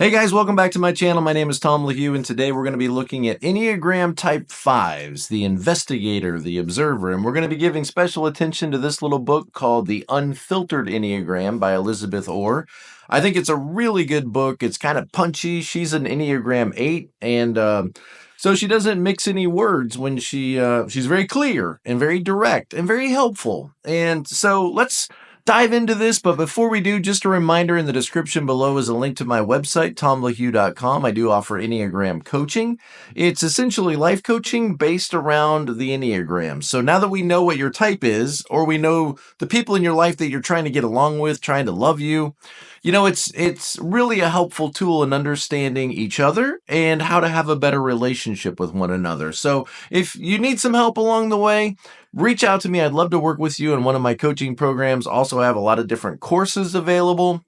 Hey guys, welcome back to my channel. My name is Tom LaHue, and today we're going to be looking at Enneagram Type 5s, the investigator, the observer, and we're going to be giving special attention to this little book called The Unfiltered Enneagram by Elizabeth Orr. I think it's a really good book. It's kind of punchy. She's an Enneagram 8, and so she doesn't mix any words when she's very clear and very direct and very helpful. And so let's dive into this, but before we do, just a reminder, in the description below is a link to my website, tomlahue.com. I do offer Enneagram coaching. It's essentially life coaching based around the Enneagram. So now that we know what your type is, or we know the people in your life that you're trying to get along with, trying to love you, it's really a helpful tool in understanding each other and how to have a better relationship with one another. So if you need some help along the way, reach out to me. I'd love to work with you in one of my coaching programs. Also, I have a lot of different courses available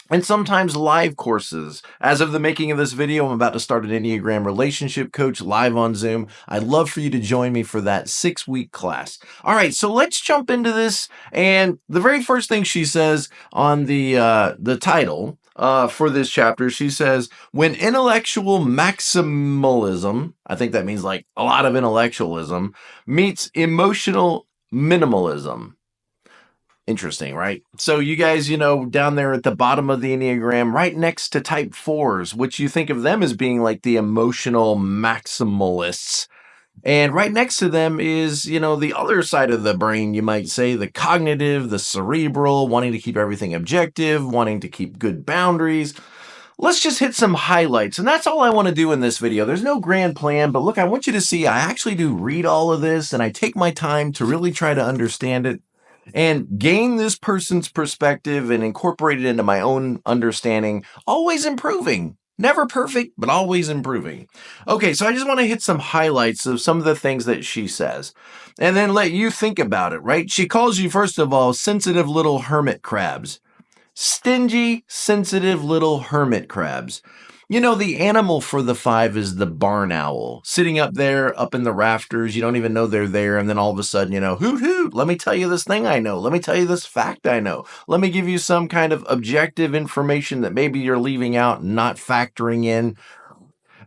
and sometimes live courses. As of the making of this video, I'm about to start an Enneagram relationship coach live on Zoom. I'd love for you to join me for that 6-week class. All right, so let's jump into this. And the very first thing she says on the title for this chapter, she says, when intellectual maximalism, I think that means like a lot of intellectualism, meets emotional minimalism. Interesting, right? So you guys, down there at the bottom of the Enneagram, right next to type 4s, which you think of them as being like the emotional maximalists. And right next to them is, the other side of the brain, you might say, the cognitive, the cerebral, wanting to keep everything objective, wanting to keep good boundaries. Let's just hit some highlights. And that's all I want to do in this video. There's no grand plan, but look, I want you to see I actually do read all of this and I take my time to really try to understand it and gain this person's perspective and incorporate it into my own understanding, always improving. Never perfect, but always improving. Okay, so I just want to hit some highlights of some of the things that she says and then let you think about it, right? She calls you, first of all, sensitive little hermit crabs. Stingy, sensitive little hermit crabs. The animal for the 5 is the barn owl, sitting up there, up in the rafters. You don't even know they're there. And then all of a sudden, hoot, hoot, let me tell you this thing I know. Let me tell you this fact I know. Let me give you some kind of objective information that maybe you're leaving out and not factoring in.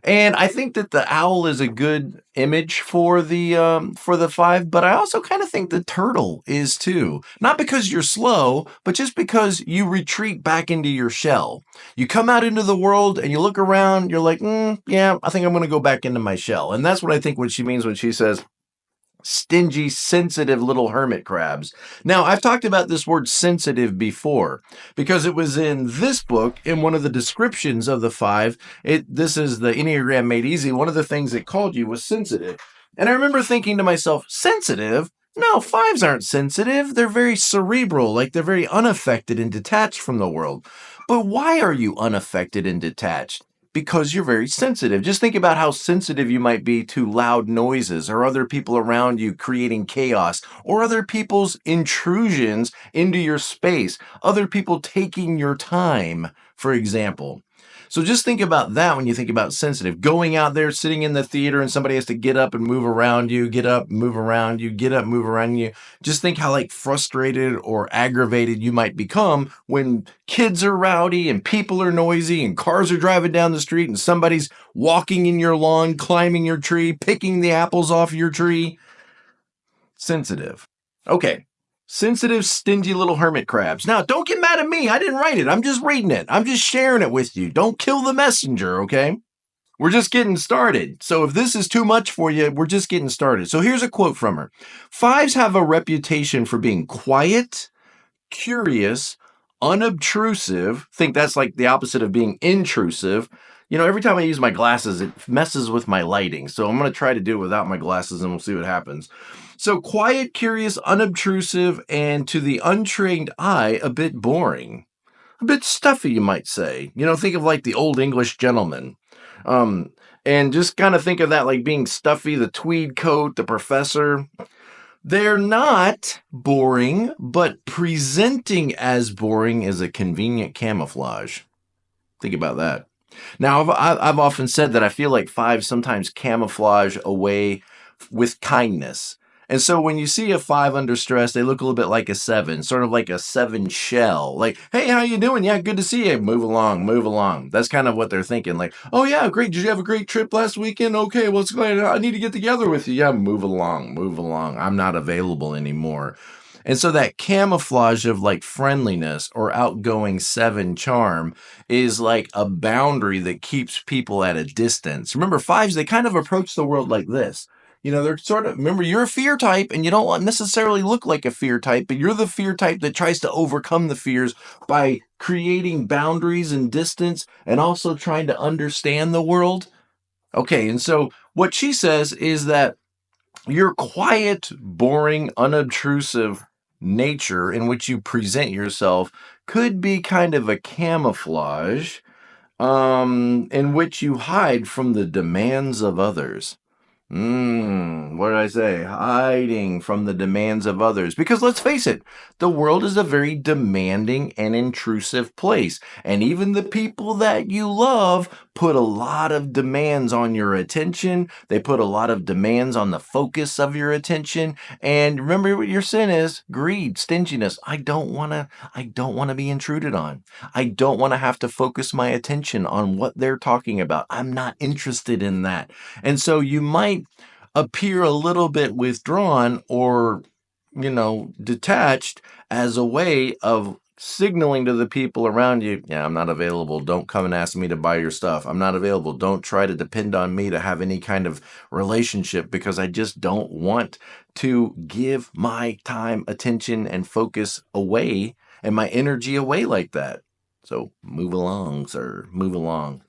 And I think that the owl is a good image for the 5, but I also kind of think the turtle is too. Not because you're slow, but just because you retreat back into your shell. You come out into the world and you look around, you're like, yeah, I think I'm going to go back into my shell. And that's what I think what she means when she says stingy, sensitive little hermit crabs. Now, I've talked about this word sensitive before because it was in this book, in one of the descriptions of the 5. This is the Enneagram Made Easy. One of the things it called you was sensitive. And I remember thinking to myself, sensitive? No, 5s aren't sensitive. They're very cerebral, like they're very unaffected and detached from the world. But why are you unaffected and detached? Because you're very sensitive. Just think about how sensitive you might be to loud noises or other people around you creating chaos or other people's intrusions into your space, other people taking your time, for example. So just think about that when you think about sensitive. Going out there, sitting in the theater, and somebody has to get up and move around you, get up, move around you, get up, move around you. Just think how frustrated or aggravated you might become when kids are rowdy and people are noisy and cars are driving down the street and somebody's walking in your lawn, climbing your tree, picking the apples off your tree. Sensitive. Okay. Sensitive, stingy little hermit crabs. Now, don't get mad at me. I didn't write it. I'm just reading it. I'm just sharing it with you. Don't kill the messenger, okay? We're just getting started. So if this is too much for you, we're just getting started. So here's a quote from her. 5s have a reputation for being quiet, curious, unobtrusive. Think that's like the opposite of being intrusive. Every time I use my glasses, it messes with my lighting. So I'm going to try to do it without my glasses and we'll see what happens. So quiet, curious, unobtrusive, and to the untrained eye, a bit boring. A bit stuffy, you might say. Think of like the old English gentleman. And just kind of think of that like being stuffy, the tweed coat, the professor. They're not boring, but presenting as boring is a convenient camouflage. Think about that. Now, I've often said that I feel like 5s sometimes camouflage away with kindness. And so when you see a 5 under stress, they look a little bit like a 7, sort of like a 7 shell. Like, hey, how you doing? Yeah, good to see you. Move along, move along. That's kind of what they're thinking. Like, oh yeah, great. Did you have a great trip last weekend? Okay, well, it's glad I need to get together with you. Yeah, move along, move along. I'm not available anymore. And so that camouflage of like friendliness or outgoing 7 charm is like a boundary that keeps people at a distance. Remember, 5s, they kind of approach the world like this. They're sort of, remember, you're a fear type and you don't necessarily look like a fear type, but you're the fear type that tries to overcome the fears by creating boundaries and distance and also trying to understand the world. Okay, and so what she says is that your quiet, boring, unobtrusive nature in which you present yourself could be kind of a camouflage in which you hide from the demands of others. What did I say? Hiding from the demands of others. Because let's face it, the world is a very demanding and intrusive place. And even the people that you love put a lot of demands on your attention. They put a lot of demands on the focus of your attention. And remember what your sin is: greed, stinginess. I don't want to be intruded on. I don't want to have to focus my attention on what they're talking about. I'm not interested in that. And so you might appear a little bit withdrawn or, detached as a way of signaling to the people around you, yeah, I'm not available. Don't come and ask me to buy your stuff. I'm not available. Don't try to depend on me to have any kind of relationship because I just don't want to give my time, attention, and focus away and my energy away like that. So move along, sir. Move along.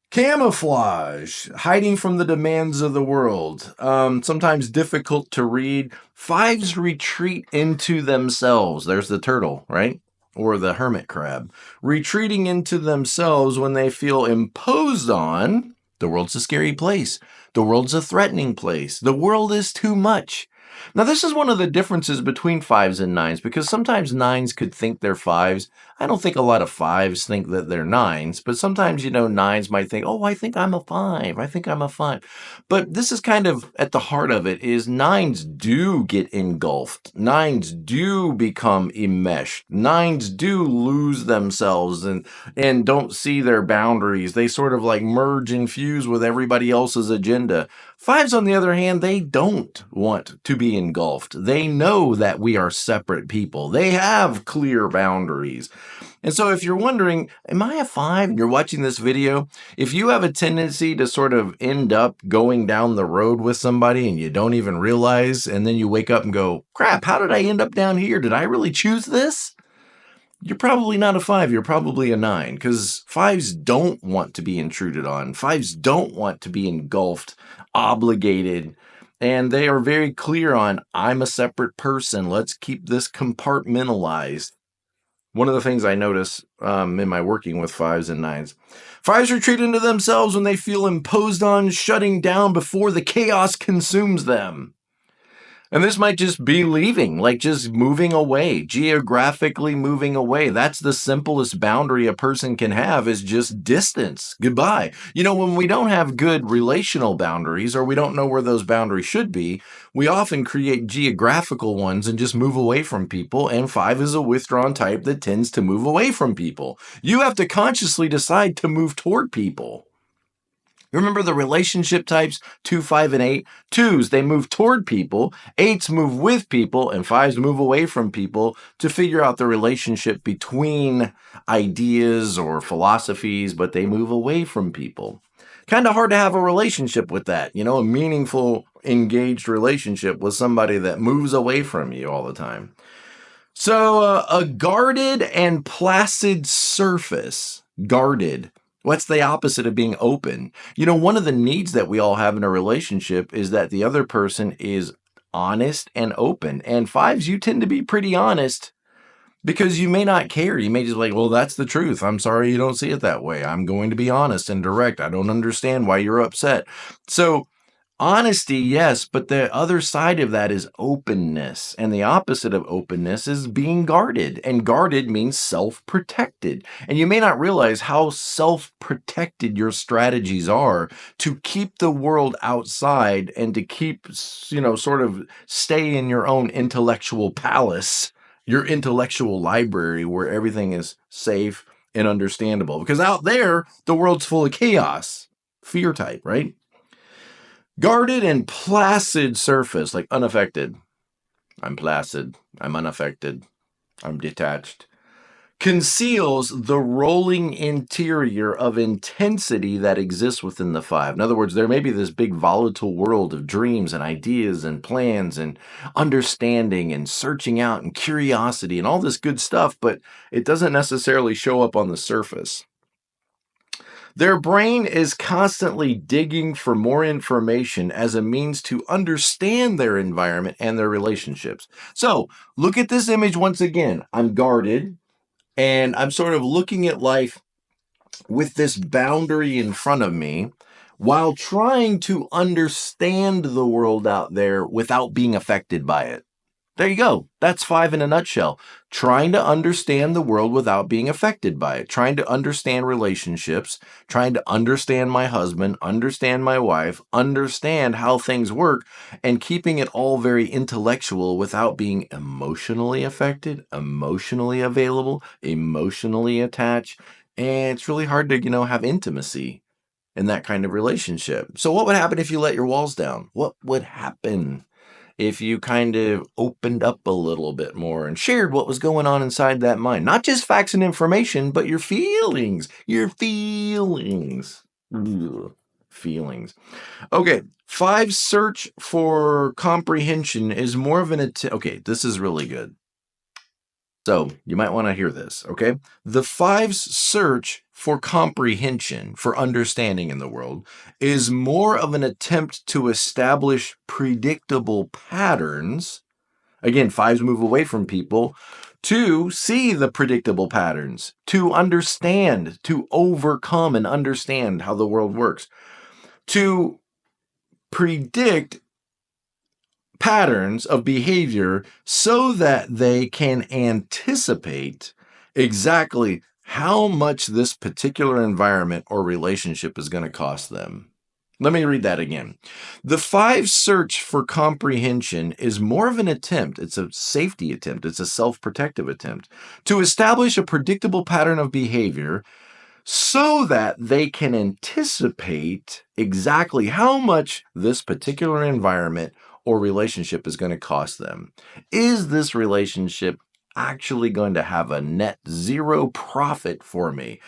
Camouflage, hiding from the demands of the world. Sometimes difficult to read. 5s retreat into themselves. There's the turtle, right? Or the hermit crab. Retreating into themselves when they feel imposed on. The world's a scary place. The world's a threatening place. The world is too much. Now, this is one of the differences between 5s and 9s, because sometimes 9s could think they're 5s. I don't think a lot of 5s think that they're 9s, but sometimes, 9s might think, oh, I think I'm a 5. I think I'm a 5. But this is kind of at the heart of it is 9s do get engulfed. 9s do become enmeshed. 9s do lose themselves and don't see their boundaries. They sort of like merge and fuse with everybody else's agenda. 5s, on the other hand, they don't want to be engulfed. They know that we are separate people. They have clear boundaries. And so if you're wondering, am I a 5? And you're watching this video, if you have a tendency to sort of end up going down the road with somebody and you don't even realize, and then you wake up and go, crap, how did I end up down here? Did I really choose this? You're probably not a 5. You're probably a 9, because 5s don't want to be intruded on. 5s don't want to be engulfed, obligated, and they are very clear on, I'm a separate person. Let's keep this compartmentalized. One of the things I notice in my working with 5s and 9s, 5s retreat into themselves when they feel imposed on, shutting down before the chaos consumes them. And this might just be leaving, like just moving away, geographically moving away. That's the simplest boundary a person can have, is just distance. Goodbye. When we don't have good relational boundaries, or we don't know where those boundaries should be, we often create geographical ones and just move away from people. And 5 is a withdrawn type that tends to move away from people. You have to consciously decide to move toward people. Remember the relationship types, 2, 5, and 8? 2s, they move toward people. 8s move with people, and 5s move away from people to figure out the relationship between ideas or philosophies, but they move away from people. Kind of hard to have a relationship with that, a meaningful, engaged relationship with somebody that moves away from you all the time. So a guarded and placid surface, guarded. What's the opposite of being open? One of the needs that we all have in a relationship is that the other person is honest and open. And 5s, you tend to be pretty honest because you may not care. You may just like, well, that's the truth. I'm sorry you don't see it that way. I'm going to be honest and direct. I don't understand why you're upset. So Honesty, yes, but the other side of that is openness. And the opposite of openness is being guarded. And guarded means self-protected. And you may not realize how self-protected your strategies are to keep the world outside and to keep, sort of stay in your own intellectual palace, your intellectual library where everything is safe and understandable. Because out there, the world's full of chaos. Fear type, right? Guarded and placid surface, like unaffected. I'm placid. I'm unaffected. I'm detached. Conceals the rolling interior of intensity that exists within the 5. In other words, there may be this big volatile world of dreams and ideas and plans and understanding and searching out and curiosity and all this good stuff, but it doesn't necessarily show up on the surface. Their brain is constantly digging for more information as a means to understand their environment and their relationships. So look at this image once again. I'm guarded and I'm sort of looking at life with this boundary in front of me while trying to understand the world out there without being affected by it. There you go. That's 5 in a nutshell. Trying to understand the world without being affected by it. Trying to understand relationships. Trying to understand my husband, understand my wife, understand how things work, and keeping it all very intellectual without being emotionally affected, emotionally available, emotionally attached. And it's really hard to, have intimacy in that kind of relationship. So what would happen if you let your walls down? What would happen if you kind of opened up a little bit more and shared what was going on inside that mind? Not just facts and information, but your feelings. Your feelings. Ugh, feelings. Okay, 5 search for comprehension is more of an attempt. Okay, this is really good. So you might want to hear this, okay? The 5's search for comprehension, for understanding in the world, is more of an attempt to establish predictable patterns. Again, 5's move away from people to see the predictable patterns, to understand, to overcome and understand how the world works, to predict patterns of behavior so that they can anticipate exactly how much this particular environment or relationship is going to cost them. Let me read that again. The 5 search for comprehension is more of an attempt. It's a safety attempt. It's a self-protective attempt to establish a predictable pattern of behavior so that they can anticipate exactly how much this particular environment or relationship is going to cost them. Is this relationship actually going to have a net zero profit for me?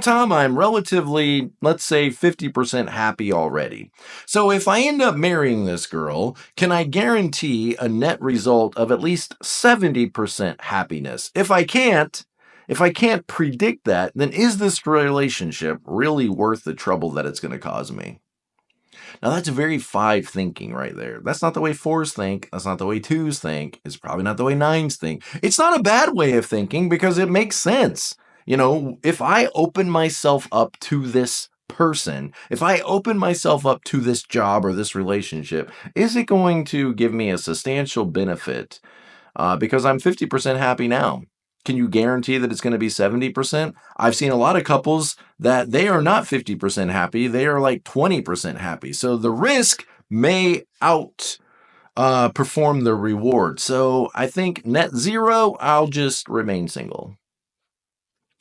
Tom, I'm relatively, let's say, 50% happy already. So if I end up marrying this girl, can I guarantee a net result of at least 70% happiness? If I can't predict that, then is this relationship really worth the trouble that it's going to cause me? Now, that's very 5 thinking right there. That's not the way 4s think. That's not the way 2s think. It's probably not the way 9s think. It's not a bad way of thinking because it makes sense. If I open myself up to this person, if I open myself up to this job or this relationship, is it going to give me a substantial benefit? Because I'm 50% happy now. Can you guarantee that it's going to be 70%? I've seen a lot of couples that they are not 50% happy. They are like 20% happy. So the risk may perform the reward. So I think net zero, I'll just remain single.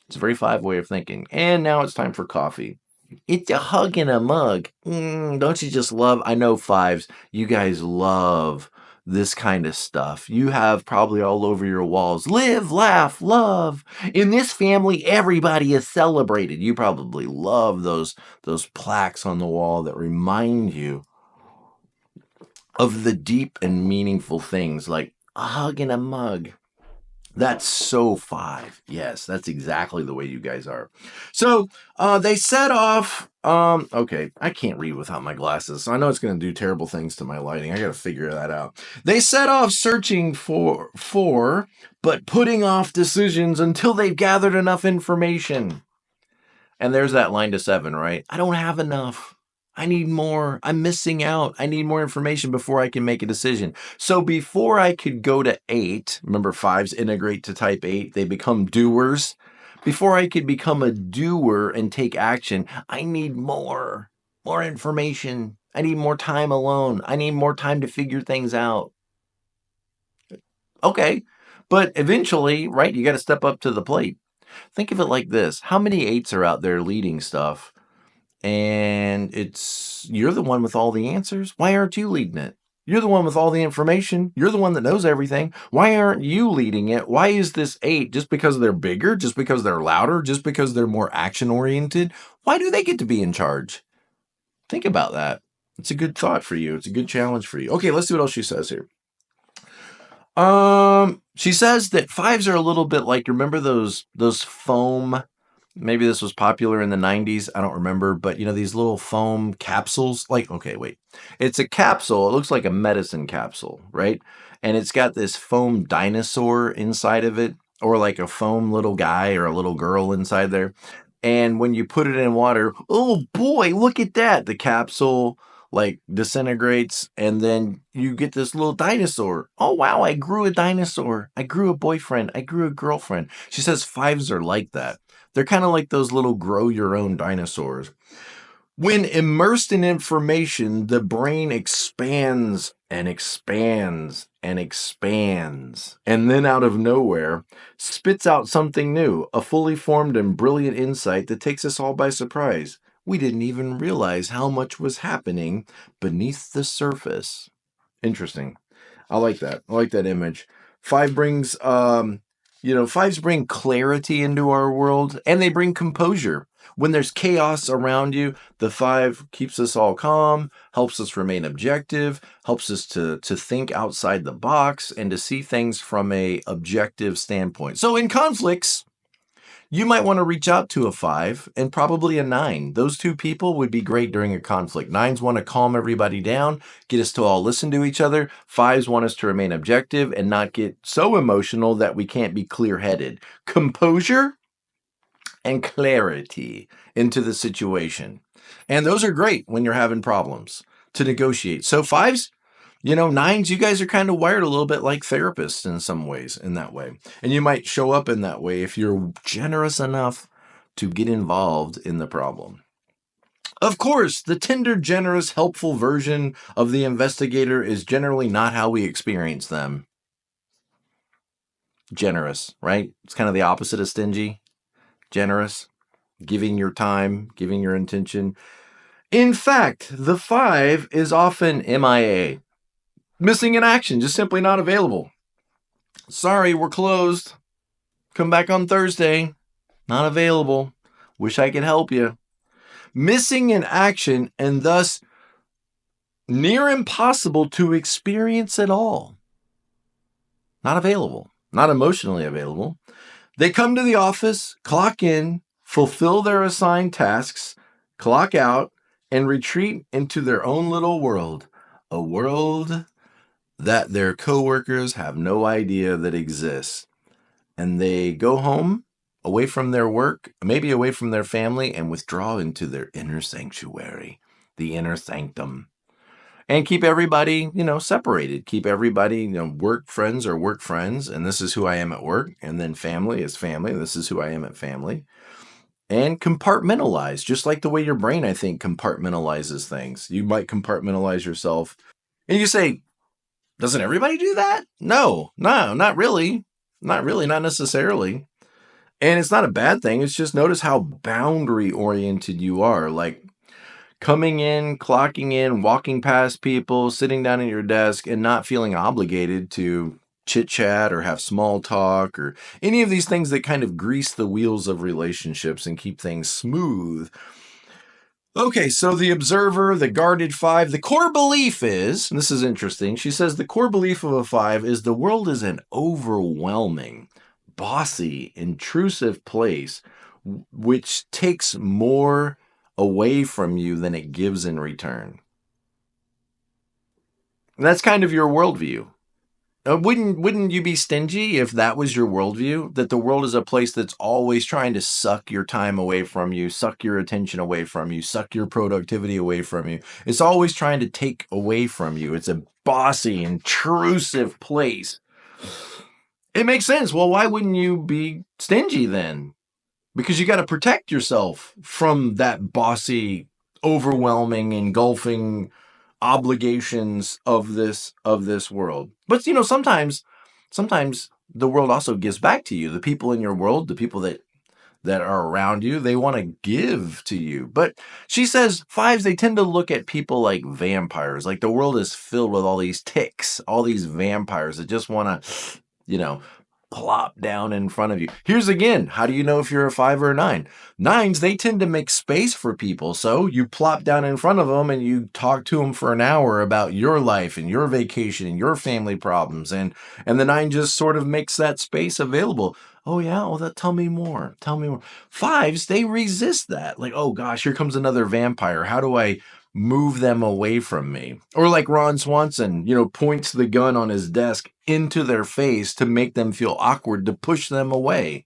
It's a very 5 way of thinking. And now it's time for coffee. It's a hug and a mug. Don't you just love? I know 5s, you guys love this kind of stuff. You have probably all over your walls, live, laugh, love. In this family, everybody is celebrated. You probably love those plaques on the wall that remind you of the deep and meaningful things like a hug and a mug. That's so 5. Yes, that's exactly the way you guys are. So they set off. Okay, I can't read without my glasses, so I know it's going to do terrible things to my lighting. I got to figure that out. They set off searching for, but putting off decisions until they've gathered enough information. And there's that line to 7, right? I don't have enough. I need more. I'm missing out. I need more information before I can make a decision. So before I could go to 8, remember 5s integrate to type 8, they become doers. Before I could become a doer and take action, I need more information. I need more time alone. I need more time to figure things out. Okay. But eventually, right, you got to step up to the plate. Think of it like this. How many 8s are out there leading stuff? And you're the one with all the answers. Why aren't you leading it? You're the one with all the information. You're the one that knows everything. Why aren't you leading it? Why is this 8 just because they're bigger, just because they're louder, just because they're more action oriented? Why do they get to be in charge? Think about that. It's a good thought for you. It's a good challenge for you. Okay, let's see what else she says here. She says that 5s are a little bit like, remember those foam, maybe this was popular in the 90s, I don't remember, but these little foam capsules, okay, wait. It's a capsule, it looks like a medicine capsule, right? And it's got this foam dinosaur inside of it, or like a foam little guy or a little girl inside there. And when you put it in water, oh boy, look at that. The capsule disintegrates, and then you get this little dinosaur. Oh wow, I grew a dinosaur. I grew a boyfriend. I grew a girlfriend. She says 5s are like that. They're kind of like those little grow your own dinosaurs. When immersed in information, the brain expands and expands and expands, and then out of nowhere, spits out something new, a fully formed and brilliant insight that takes us all by surprise. We didn't even realize how much was happening beneath the surface. Interesting. I like that. I like that image. 5 brings, 5s bring clarity into our world, and they bring composure. When there's chaos around you, the 5 keeps us all calm, helps us remain objective, helps us to think outside the box and to see things from a objective standpoint. So in conflicts, you might want to reach out to a 5 and probably a 9. Those two people would be great during a conflict. 9s want to calm everybody down, get us to all listen to each other. 5s want us to remain objective and not get so emotional that we can't be clear-headed. Composure and clarity into the situation. And those are great when you're having problems to negotiate. So 5s, 9s, you guys are kind of wired a little bit like therapists in some ways, in that way. And you might show up in that way if you're generous enough to get involved in the problem. Of course, the tender, generous, helpful version of the investigator is generally not how we experience them. Generous, right? It's kind of the opposite of stingy. Generous, giving your time, giving your attention. In fact, the 5 is often MIA. Missing in action, just simply not available. Sorry, we're closed. Come back on Thursday. Not available. Wish I could help you. Missing in action, and thus near impossible to experience at all. Not available. Not emotionally available. They come to the office, clock in, fulfill their assigned tasks, clock out, and retreat into their own little world. A world that their coworkers have no idea that exists. And they go home, away from their work, maybe away from their family, and withdraw into their inner sanctuary, the inner sanctum. And keep everybody, separated. Keep everybody, work friends are work friends, and this is who I am at work. And then family is family. This is who I am at family. And compartmentalize, just like the way your brain, I think, compartmentalizes things. You might compartmentalize yourself. And you say, doesn't everybody do that? No, not really. Not really, not necessarily. And it's not a bad thing. It's just notice how boundary oriented you are. Like coming in, clocking in, walking past people, sitting down at your desk and not feeling obligated to chit chat or have small talk or any of these things that kind of grease the wheels of relationships and keep things smooth. Okay, so the observer, the guarded 5, the core belief is, and this is interesting, she says the core belief of a 5 is the world is an overwhelming, bossy, intrusive place which takes more away from you than it gives in return. And that's kind of your worldview. Wouldn't you be stingy if that was your worldview? That the world is a place that's always trying to suck your time away from you, suck your attention away from you, suck your productivity away from you. It's always trying to take away from you. It's a bossy, intrusive place. It makes sense. Well, why wouldn't you be stingy then? Because you got to protect yourself from that bossy, overwhelming, engulfing obligations of this world. But sometimes the world also gives back to you. The people in your world, the people that are around you, they want to give to you. But she says fives, they tend to look at people like vampires. Like the world is filled with all these ticks, all these vampires that just want to, plop down in front of you. Here's again, how do you know if you're a 5 or a 9? 9s, they tend to make space for people. So you plop down in front of them and you talk to them for an hour about your life and your vacation and your family problems. And the 9 just sort of makes that space available. Oh yeah, well, tell me more. Tell me more. 5s, they resist that. Like, oh gosh, here comes another vampire. How do I move them away from me? Or like Ron Swanson, points the gun on his desk into their face to make them feel awkward, to push them away.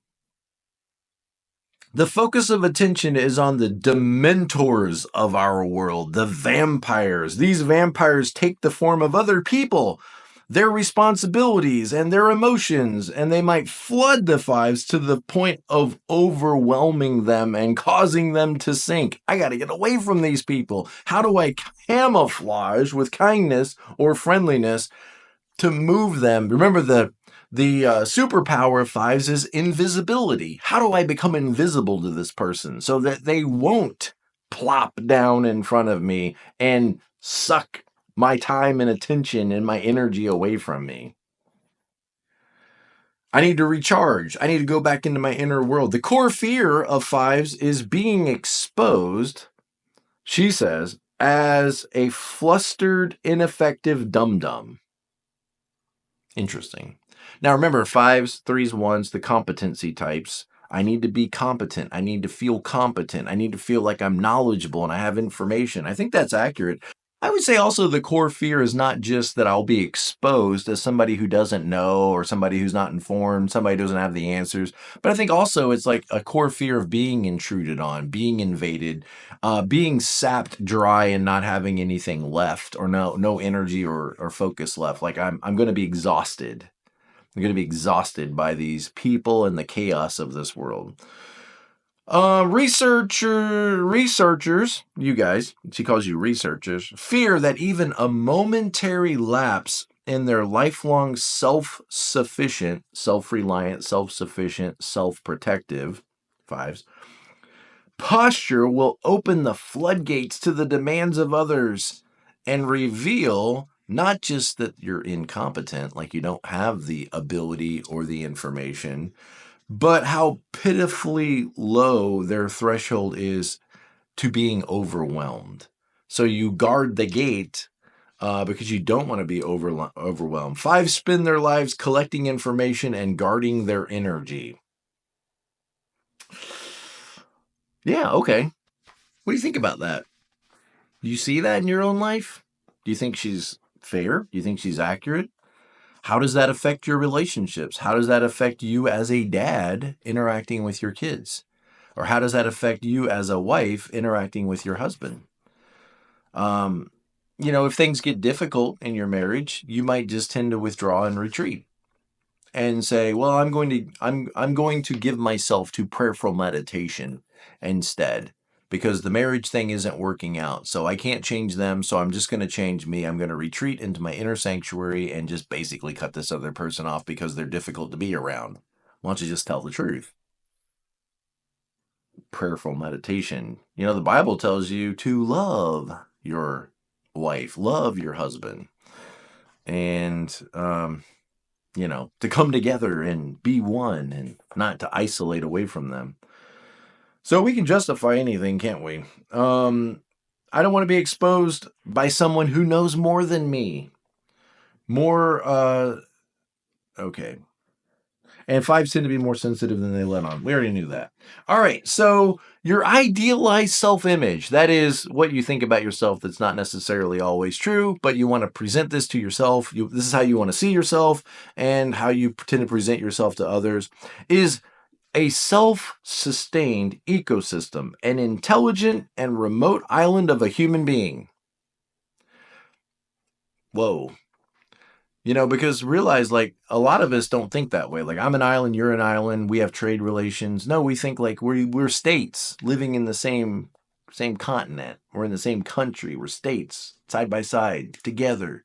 The focus of attention is on the dementors of our world, the vampires. These vampires take the form of other people, their responsibilities and their emotions, and they might flood the 5s to the point of overwhelming them and causing them to sink. I got to get away from these people. How do I camouflage with kindness or friendliness to move them? Remember, the superpower of 5s is invisibility. How do I become invisible to this person so that they won't plop down in front of me and suck my time and attention and my energy away from me? I need to recharge. I need to go back into my inner world. The core fear of 5s is being exposed, she says, as a flustered, ineffective dum-dum. Interesting. Now remember, 5s, 3s, 1s, the competency types. I need to be competent. I need to feel competent. I need to feel like I'm knowledgeable and I have information. I think that's accurate. I would say also the core fear is not just that I'll be exposed as somebody who doesn't know or somebody who's not informed, somebody who doesn't have the answers. But I think also it's like a core fear of being intruded on, being invaded, being sapped dry and not having anything left, or no energy or focus left. Like I'm going to be exhausted. I'm going to be exhausted by these people and the chaos of this world. Researchers, you guys, she calls you researchers, fear that even a momentary lapse in their lifelong self-sufficient, self-reliant, self-sufficient, self-protective 5s posture will open the floodgates to the demands of others and reveal not just that you're incompetent, like you don't have the ability or the information, but how pitifully low their threshold is to being overwhelmed. So you guard the gate because you don't want to be overwhelmed. 5s spend their lives collecting information and guarding their energy. Yeah, okay. What do you think about that? Do you see that in your own life? Do you think she's fair? Do you think she's accurate? How does that affect your relationships? How does that affect you as a dad interacting with your kids? Or how does that affect you as a wife interacting with your husband? If things get difficult in your marriage, you might just tend to withdraw and retreat and say, well, I'm going to give myself to prayerful meditation instead, because the marriage thing isn't working out. So I can't change them. So I'm just going to change me. I'm going to retreat into my inner sanctuary and just basically cut this other person off because they're difficult to be around. Why don't you just tell the truth? Prayerful meditation. The Bible tells you to love your wife, love your husband, and, to come together and be one and not to isolate away from them. So we can justify anything, can't we? I don't want to be exposed by someone who knows more than me. Okay. And 5s tend to be more sensitive than they let on. We already knew that. All right. So your idealized self-image, that is what you think about yourself that's not necessarily always true, but you want to present this to yourself. This is how you want to see yourself and how you tend to present yourself to others, is a self-sustained ecosystem, an intelligent and remote island of a human being. Whoa. Because realize, like, a lot of us don't think that way. Like, I'm an island, you're an island, we have trade relations. No, we think like we're states living in the same continent. We're in the same country. We're states, side by side, together.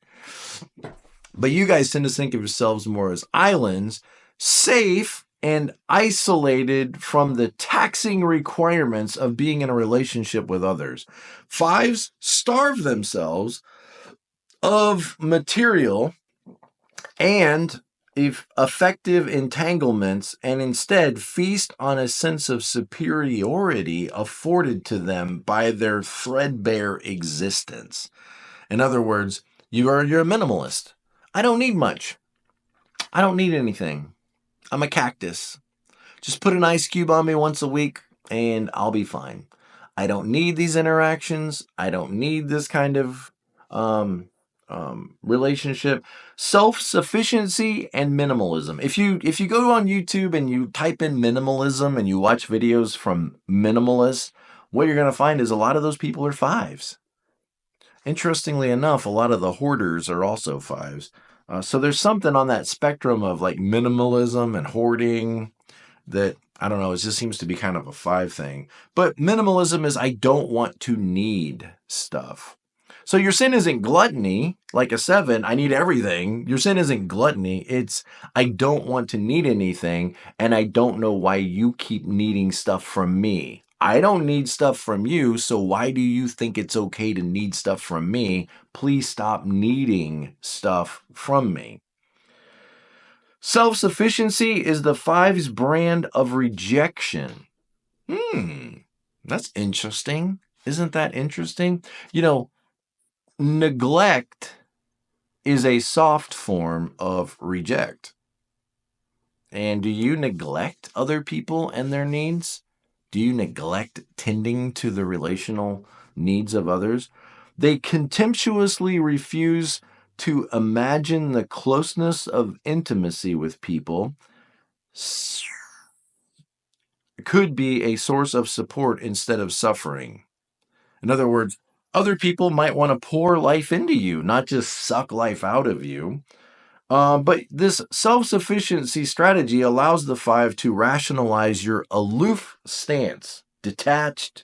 But you guys tend to think of yourselves more as islands, safe and isolated from the taxing requirements of being in a relationship with others. 5s starve themselves of material and effective entanglements, and instead feast on a sense of superiority afforded to them by their threadbare existence. In other words, you're a minimalist. I don't need much. I don't need anything. I'm a cactus. Just put an ice cube on me once a week and I'll be fine. I don't need these interactions. I don't need this kind of relationship. Self-sufficiency and minimalism. If you go on YouTube and you type in minimalism and you watch videos from minimalists, what you're going to find is a lot of those people are 5s. Interestingly enough, a lot of the hoarders are also 5s. So there's something on that spectrum of like minimalism and hoarding that, I don't know, it just seems to be kind of a 5 thing. But minimalism is, I don't want to need stuff. So your sin isn't gluttony, like a 7, I need everything. Your sin isn't gluttony. It's, I don't want to need anything, and I don't know why you keep needing stuff from me. I don't need stuff from you, so why do you think it's okay to need stuff from me? Please stop needing stuff from me. Self-sufficiency is the 5's brand of rejection. That's interesting. Isn't that interesting? Neglect is a soft form of reject. And do you neglect other people and their needs? Do you neglect tending to the relational needs of others? They contemptuously refuse to imagine the closeness of intimacy with people could be a source of support instead of suffering. In other words, other people might want to pour life into you, not just suck life out of you. But this self-sufficiency strategy allows the 5 to rationalize your aloof stance. Detached,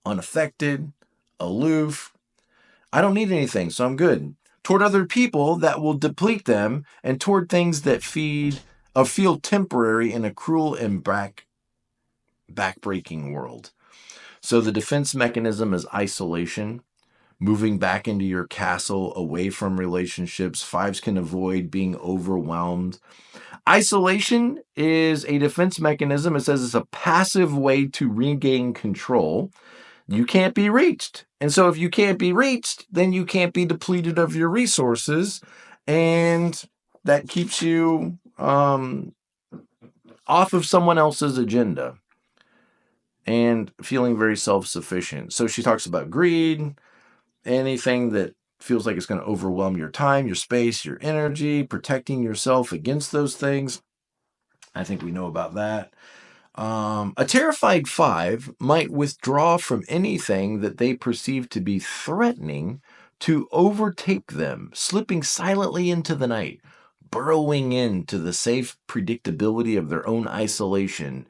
unaffected, aloof. I don't need anything, so I'm good. Toward other people that will deplete them, and toward things that feel temporary in a cruel and backbreaking world. So the defense mechanism is isolation. Moving back into your castle, away from relationships. 5s can avoid being overwhelmed. Isolation is a defense mechanism. It says it's a passive way to regain control. You can't be reached. And so if you can't be reached, then you can't be depleted of your resources. And that keeps you off of someone else's agenda and feeling very self-sufficient. So she talks about greed, anything that feels like it's going to overwhelm your time, your space, your energy, protecting yourself against those things. I think we know about that. A terrified 5 might withdraw from anything that they perceive to be threatening to overtake them, slipping silently into the night, burrowing into the safe predictability of their own isolation.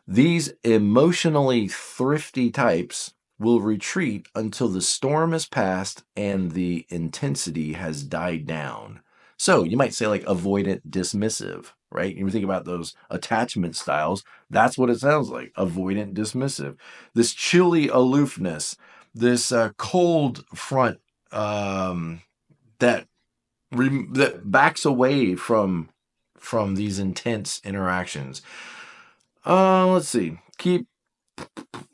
These emotionally thrifty types will retreat until the storm has passed and the intensity has died down. So you might say like avoidant dismissive, right? You think about those attachment styles. That's what it sounds like, avoidant dismissive. This chilly aloofness, this cold front that backs away from these intense interactions. Let's see.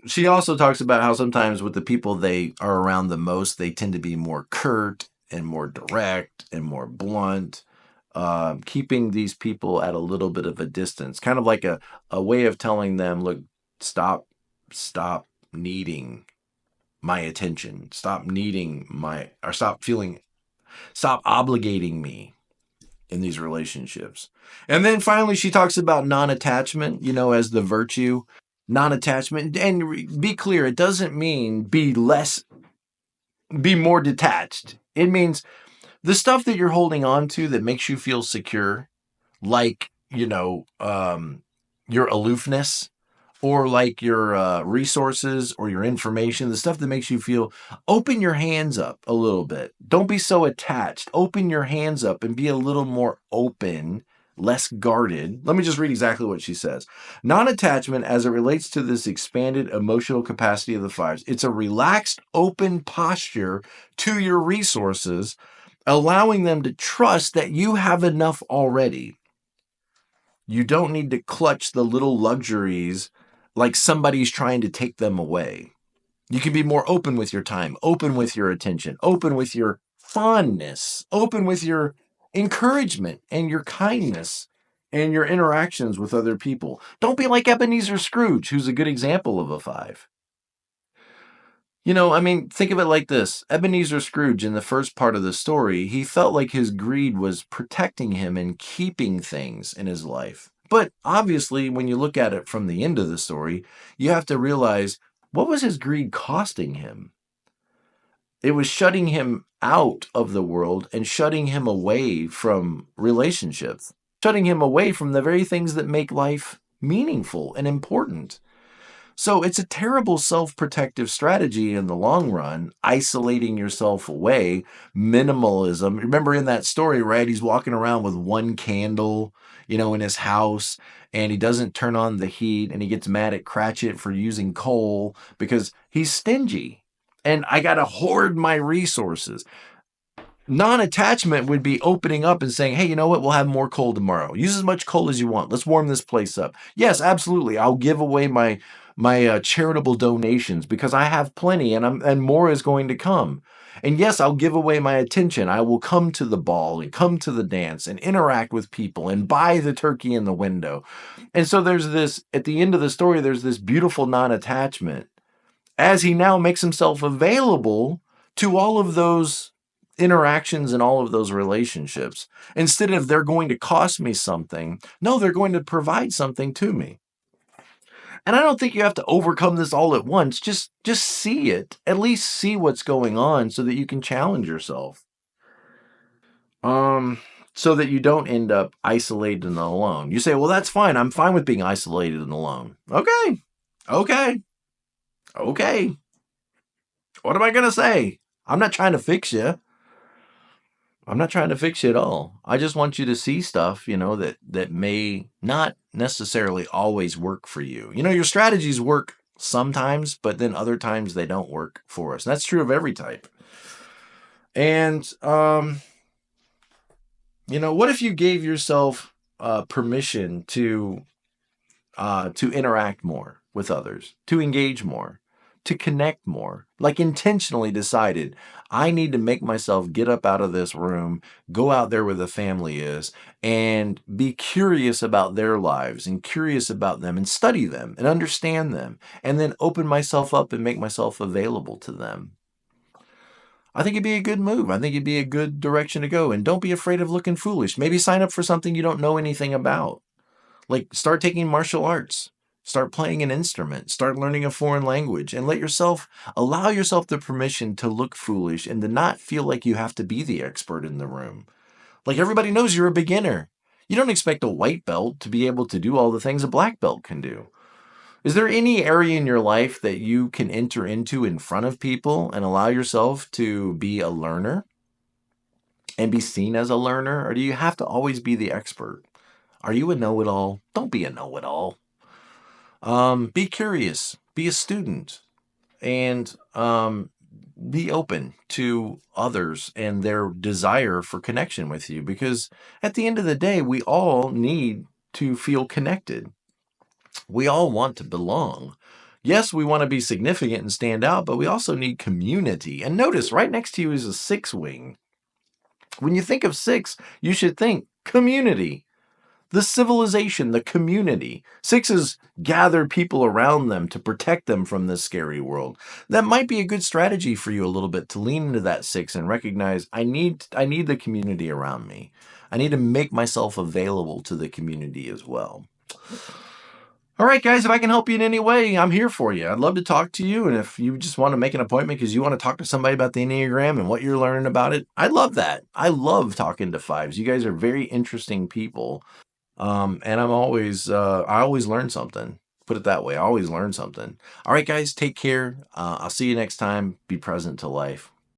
She also talks about how sometimes with the people they are around the most, they tend to be more curt and more direct and more blunt. keeping these people at a little bit of a distance, kind of like a way of telling them, look, stop needing my attention, stop obligating me in these relationships. And then finally, she talks about non-attachment, as the virtue. Non-attachment, and be clear, it doesn't mean be more detached. It means the stuff that you're holding on to that makes you feel secure, like, your aloofness, or like your resources or your information, the stuff that makes you feel, open your hands up a little bit. Don't be so attached. Open your hands up and be a little more open, less guarded. Let me just read exactly what she says. Non-attachment, as it relates to this expanded emotional capacity of the fives, it's a relaxed, open posture to your resources, allowing them to trust that you have enough already. You don't need to clutch the little luxuries like somebody's trying to take them away. You can be more open with your time, open with your attention, open with your fondness, open with your encouragement and your kindness and your interactions with other people. Don't be like Ebenezer Scrooge, who's a good example of a five. Think of it like this. Ebenezer Scrooge, in the first part of the story, he felt like his greed was protecting him and keeping things in his life. But obviously, when you look at it from the end of the story, you have to realize, what was his greed costing him? It was shutting him out of the world and shutting him away from relationships, shutting him away from the very things that make life meaningful and important. So it's a terrible self-protective strategy in the long run, isolating yourself away, minimalism. Remember in that story, right? He's walking around with one candle, in his house, and he doesn't turn on the heat, and he gets mad at Cratchit for using coal because he's stingy. And I got to hoard my resources. Non-attachment would be opening up and saying, hey, you know what? We'll have more coal tomorrow. Use as much coal as you want. Let's warm this place up. Yes, absolutely. I'll give away my charitable donations because I have plenty, and more is going to come. And yes, I'll give away my attention. I will come to the ball and come to the dance and interact with people and buy the turkey in the window. And so there's this, at the end of the story, there's this beautiful non-attachment as he now makes himself available to all of those interactions and all of those relationships. Instead of they're going to cost me something, no, they're going to provide something to me. And I don't think you have to overcome this all at once. Just see it. At least see what's going on so that you can challenge yourself. So that you don't end up isolated and alone. You say, well, that's fine. I'm fine with being isolated and alone. Okay. What am I going to say? I'm not trying to fix you. I'm not trying to fix you at all. I just want you to see stuff, that may not necessarily always work for you. Your strategies work sometimes, but then other times they don't work for us. And that's true of every type. And, what if you gave yourself permission to interact more with others, to engage more, to connect more, like intentionally decided, I need to make myself get up out of this room, go out there where the family is, and be curious about their lives and curious about them and study them and understand them, and then open myself up and make myself available to them. I think it'd be a good move. I think it'd be a good direction to go. And don't be afraid of looking foolish. Maybe sign up for something you don't know anything about. Like start taking martial arts. Start playing an instrument, start learning a foreign language, and allow yourself the permission to look foolish and to not feel like you have to be the expert in the room. Like everybody knows you're a beginner. You don't expect a white belt to be able to do all the things a black belt can do. Is there any area in your life that you can enter into in front of people and allow yourself to be a learner and be seen as a learner? Or do you have to always be the expert? Are you a know-it-all? Don't be a know-it-all. Be curious, be a student, and be open to others and their desire for connection with you. Because at the end of the day, we all need to feel connected. We all want to belong. Yes, we want to be significant and stand out, but we also need community. And notice right next to you is a six wing. When you think of six, you should think Community. The civilization, the community. Sixes gather people around them to protect them from this scary world. That might be a good strategy for you a little bit, to lean into that six and recognize I need the community around me. I need to make myself available to the community as well. All right, guys, if I can help you in any way, I'm here for you. I'd love to talk to you. And if you just want to make an appointment because you want to talk to somebody about the Enneagram and what you're learning about it, I'd love that. I love talking to fives. You guys are very interesting people. And I always learn something. Put it that way. I always learn something. All right, guys, take care. I'll see you next time. Be present to life.